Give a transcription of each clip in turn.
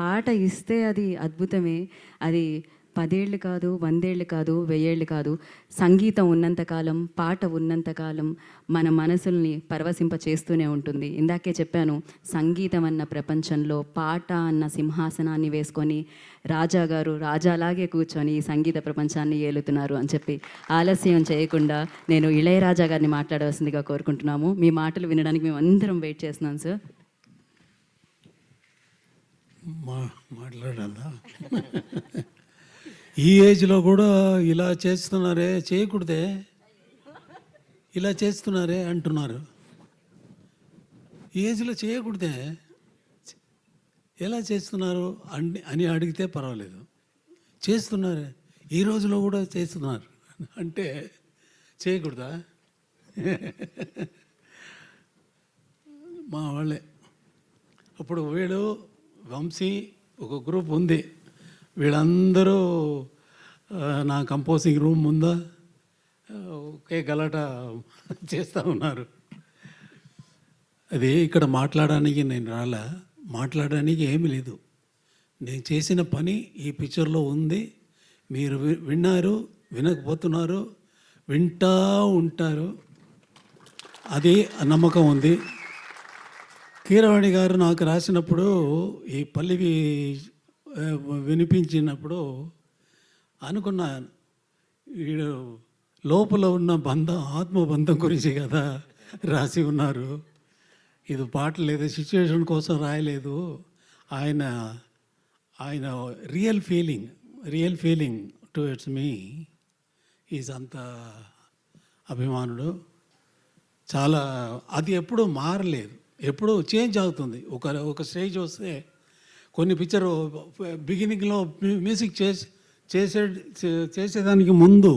పాట ఇస్తే అది అద్భుతమే. అది 10 ఏళ్ళు కాదు, 100 ఏళ్ళు కాదు, 1000 ఏళ్ళు కాదు. సంగీతం ఉన్నంతకాలం, పాట ఉన్నంతకాలం మన మనసుల్ని పరవశింప చేస్తూనే ఉంటుంది. ఇందాకే చెప్పాను, సంగీతం అన్న ప్రపంచంలో పాట అన్న సింహాసనాన్ని వేసుకొని రాజా గారు రాజాలాగే కూర్చొని ఈ సంగీత ప్రపంచాన్ని ఏలుతున్నారు అని చెప్పి ఆలస్యం చేయకుండా నేను ఇళయరాజా గారిని మాట్లాడవలసిందిగా కోరుకుంటున్నాము. మీ మాటలు వినడానికి మేము అందరం వెయిట్ చేస్తున్నాం సార్. మాట్లాడాలా? ఈ ఏజ్లో కూడా ఇలా చేస్తున్నారే, చేయకూడదే, ఇలా చేస్తున్నారే అంటున్నారు. ఈ ఏజ్లో చేయకూడదే, ఎలా చేస్తున్నారు అని అడిగితే పర్వాలేదు. చేస్తున్నారే, ఈ రోజులో కూడా చేస్తున్నారు అంటే చేయకూడదా? మా వాళ్ళే అప్పుడు వీడు వంశీ ఒక గ్రూప్ ఉంది, వీళ్ళందరూ నా కంపోజింగ్ రూమ్ ముందా ఒకే గలాట చేస్తూ ఉన్నారు. అది ఇక్కడ మాట్లాడడానికి నేను రాలా, మాట్లాడడానికి ఏమీ లేదు. నేను చేసిన పని ఈ పిక్చర్లో ఉంది. మీరు విన్నారు, వినకపోతున్నారు, వింటూ ఉంటారు, అది నమ్మకం ఉంది. కీరవాణి గారు నాకు రాసినప్పుడు ఈ పల్లవి వినిపించినప్పుడు అనుకున్నాను, వీడు లోపల ఉన్న బంధం, ఆత్మబంధం గురించి కదా రాసి ఉన్నారు. ఇది పాట లేదు, సిచ్యువేషన్ కోసం రాయలేదు. ఆయన ఆయన real feeling towards me is అంత అభిమానుడు. చాలా అది ఎప్పుడూ మారలేదు, ఎప్పుడూ చేంజ్ అవుతుంది. ఒక స్టేజ్ వస్తే కొన్ని పిక్చర్ బిగినింగ్లో మ్యూజిక్ చేసేదానికి ముందు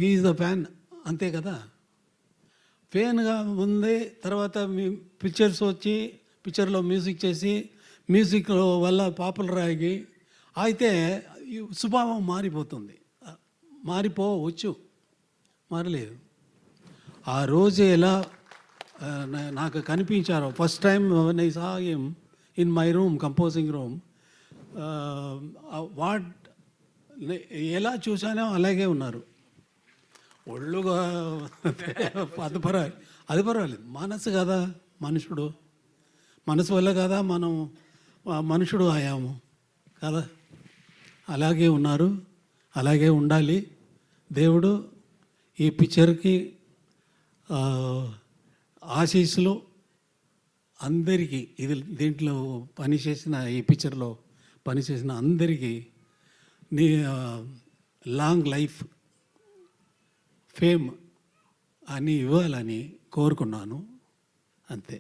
ఈజ్ ద ఫ్యాన్, అంతే కదా. ఫ్యాన్గా ముందే తర్వాత పిక్చర్స్ వచ్చి పిక్చర్లో మ్యూజిక్ చేసి మ్యూజిక్ వల్ల పాపులర్ అయ్యి అయితే స్వభావం మారిపోతుంది. మారిపోవచ్చు, మారలేదు. ఆ రోజు ఎలా నాకు కనిపించారో first time I saw him in my room, composing room, ఎలా చూసానో అలాగే ఉన్నారు. ఒళ్ళుగా అది పర్వాలేదు. మనసు కదా, మనసు వల్ల కదా మనం మనుషుడు అయ్యాము కదా. అలాగే ఉన్నారు, అలాగే ఉండాలి. దేవుడు ఈ పిక్చర్కి ఆశీస్సులు అందరికీ, దీంట్లో పనిచేసిన, ఈ పిక్చర్లో పనిచేసిన అందరికీ నీ లాంగ్ లైఫ్, ఫేమ్ అని ఇవ్వాలని కోరుకున్నాను, అంతే.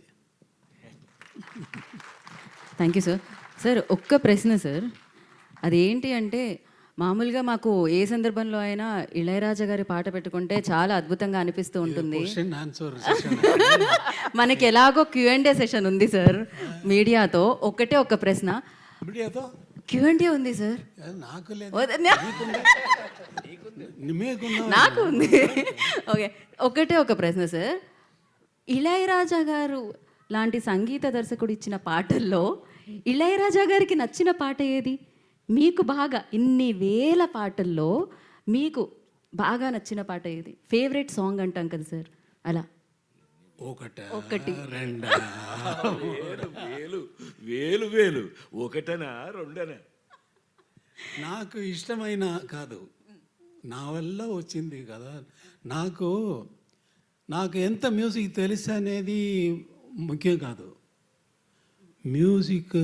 Thank you sir. సార్ ఒక్క ప్రశ్న సార్, అదేంటి అంటే మామూలుగా మాకు ఏ సందర్భంలో అయినా ఇళయరాజా గారి పాట పెట్టుకుంటే చాలా అద్భుతంగా అనిపిస్తూ ఉంటుంది. మనకి ఎలాగో Q&A సెషన్ ఉంది సార్ మీడియాతో. ఒకటే ఒక ప్రశ్న, Q&A ఉంది సార్. నాకు ఉంది. ఓకే, ఒకటే ఒక ప్రశ్న సార్, ఇళయరాజా గారు లాంటి సంగీత దర్శకుడు ఇచ్చిన పాటల్లో ఇళయరాజా గారికి నచ్చిన పాట ఏది? మీకు బాగా ఇన్ని వేల పాటల్లో మీకు బాగా నచ్చిన పాట ఏది? ఫేవరెట్ సాంగ్ అంటాం కదా సార్, అలా ఒకటి రెండా? వేలు ఒకటనా రెండనా? నాకు ఇష్టమైన కాదు, నా వల్ల వచ్చింది కదా. నాకు ఎంత మ్యూజిక్ తెలుసు అనేది ముఖ్యం కాదు. మ్యూజిక్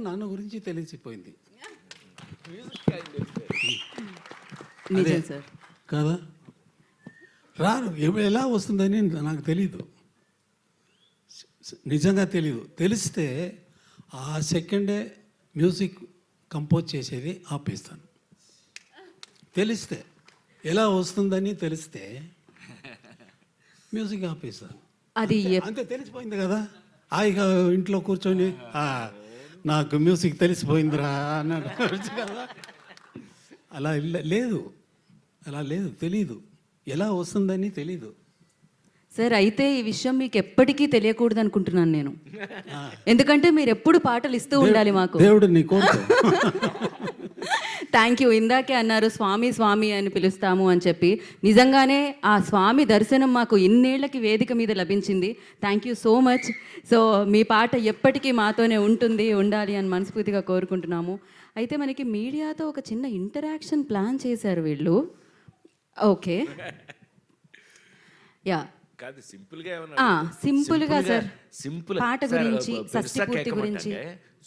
నన్ను గురించి తెలిసిపోయింది కదా. ఎలా వస్తుందని నాకు తెలీదు, నిజంగా తెలీదు. తెలిస్తే ఆ సెకండే మ్యూజిక్ కంపోజ్ చేసేది ఆపేస్తాను. తెలిస్తే ఎలా వస్తుందని తెలిస్తే మ్యూజిక్ ఆపేస్తాను. అది అంతే, తెలిసిపోయింది కదా. హాయిగా ఇంట్లో కూర్చొని నాకు మ్యూజిక్ తెలిసిపోయిందిరా అన్నాడు కదా. అలా లేదు, తెలీదు, ఎలా వస్తుందని తెలీదు. సార్ అయితే ఈ విషయం మీకు ఎప్పటికీ తెలియకూడదు అనుకుంటున్నాను నేను, ఎందుకంటే మీరు ఎప్పుడు పాటలు ఇస్తూ ఉండాలి మాకు. దేవుడు నీ కోరుకో. Thank you. ఇందాకే అన్నారు స్వామి స్వామి అని పిలుస్తాము అని చెప్పి, నిజంగానే ఆ స్వామి దర్శనం మాకు ఇన్నేళ్లకి వేదిక మీద లభించింది. Thank you so much. So మీ పాట ఎప్పటికీ మాతోనే ఉండాలి అని మనస్ఫూర్తిగా కోరుకుంటున్నాము. అయితే మనకి మీడియాతో ఒక చిన్న ఇంటరాక్షన్ ప్లాన్ చేశారు వీళ్ళు. ఓకే, యా, కాదు సింపుల్ గా ఏమన్నా సింపుల్గా సార్, సింపుల్ పాట గురించి, షష్ఠి పూర్తి గురించి.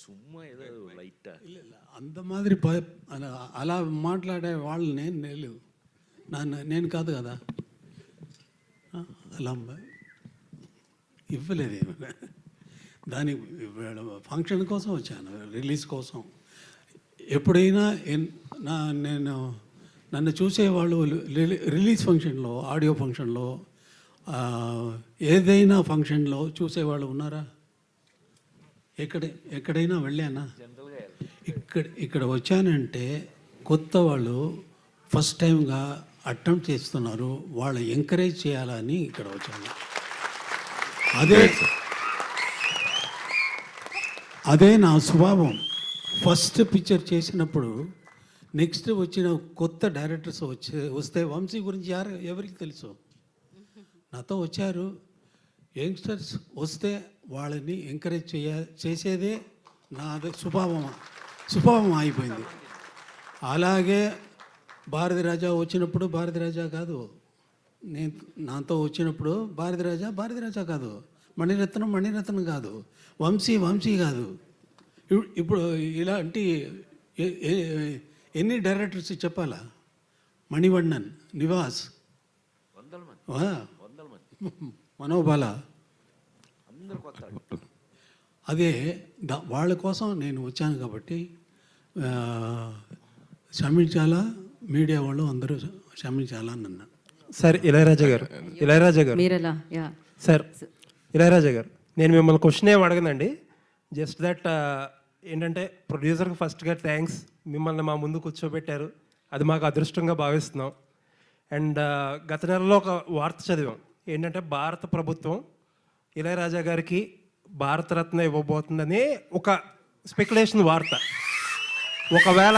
సుమ్మా ఏదో లైట్ అంత మాదిరి అలా మాట్లాడే వాళ్ళు నేను కాదు కదా, అలా ఇవ్వలేదు ఏమన్నా. దానికి ఫంక్షన్ కోసం వచ్చాను, రిలీజ్ కోసం. ఎప్పుడైనా నన్ను చూసేవాళ్ళు రిలీజ్ ఫంక్షన్లో, ఆడియో ఫంక్షన్లో, ఏదైనా ఫంక్షన్లో చూసేవాళ్ళు ఉన్నారా? ఎక్కడైనా వెళ్ళానా? ఇక్కడ వచ్చానంటే కొత్త వాళ్ళు ఫస్ట్ టైంగా అటెంప్ట్ చేస్తున్నారు, వాళ్ళు ఎంకరేజ్ చేయాలని ఇక్కడ వచ్చాను. అదే నా స్వభావం. ఫస్ట్ పిక్చర్ చేసినప్పుడు నెక్స్ట్ వచ్చిన కొత్త డైరెక్టర్స్ వస్తే వంశీ గురించి ఎవరికి తెలుసు? నాతో వచ్చారు యంగ్స్టర్స్, వస్తే వాళ్ళని ఎంకరేజ్ చేసేదే నా స్వభావం అయిపోయింది. అలాగే భారతి రాజా వచ్చినప్పుడు భారతి రాజా కాదు, నాతో వచ్చినప్పుడు భారతి రాజా కాదు, మణిరత్నం కాదు, వంశీ కాదు. ఇప్పుడు ఇలాంటి ఎన్ని డైరెక్టర్స్ చెప్పాలా? మణివண்ணన్, నివాస్, మనోబాల, అదే వాళ్ళ కోసం నేను వచ్చాను కాబట్టి క్షమించాలా, మీడియా వాళ్ళు అందరూ క్షమించాలా అని అన్నాను. సార్ ఇళయరాజా గారు మీరెలా? యా సార్, ఇళయరాజా గారు, నేను మిమ్మల్ని క్వశ్చన్ ఏం అడగనండి. జస్ట్ దట్ ఏంటంటే ప్రొడ్యూసర్కి ఫస్ట్గా థ్యాంక్స్, మిమ్మల్ని మా ముందు కూర్చోబెట్టారు, అది మాకు అదృష్టంగా భావిస్తున్నాం. అండ్ గత నెలలో ఒక వార్త చదివాం, ఏంటంటే భారత ప్రభుత్వం ఇళయరాజా గారికి భారతరత్న ఇవ్వబోతుందని ఒక స్పెక్యులేషన్ వార్త. ఒకవేళ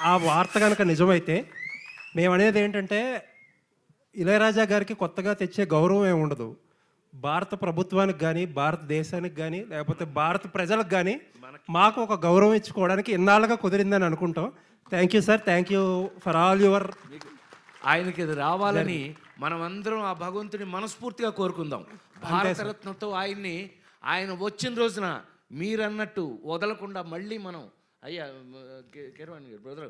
ఆ వార్త కనుక నిజమైతే మేము అనేది ఏంటంటే ఇళయరాజా గారికి కొత్తగా తెచ్చే గౌరవం ఏమి ఉండదు, భారత ప్రభుత్వానికి కానీ, భారతదేశానికి కానీ, లేకపోతే భారత ప్రజలకు కానీ మాకు ఒక గౌరవం ఇచ్చుకోవడానికి ఇన్నాళ్ళుగా కుదిరిందని అనుకుంటాం. Thank you sir, thank you for all your. ఆయనకి ఇది రావాలని మనం అందరం ఆ భగవంతుని మనస్ఫూర్తిగా కోరుకుందాం. భారతరత్నతో ఆయన వచ్చిన రోజున మీరన్నట్టు వదలకుండా మళ్ళీ మనం అయ్యా కిరవాణి గారు బ్రదర్,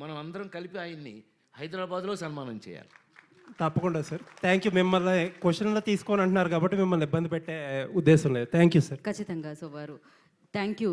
మనం అందరం కలిపి ఆయన్ని హైదరాబాద్లో సన్మానం చేయాలి. తప్పకుండా సార్, థ్యాంక్ యూ. మిమ్మల్ని క్వశ్చన్లో తీసుకొని అంటున్నారు కాబట్టి మిమ్మల్ని ఇబ్బంది పెట్టే ఉద్దేశం లేదు. Thank you sir. ఖచ్చితంగా. సో వారు థ్యాంక్ యూ.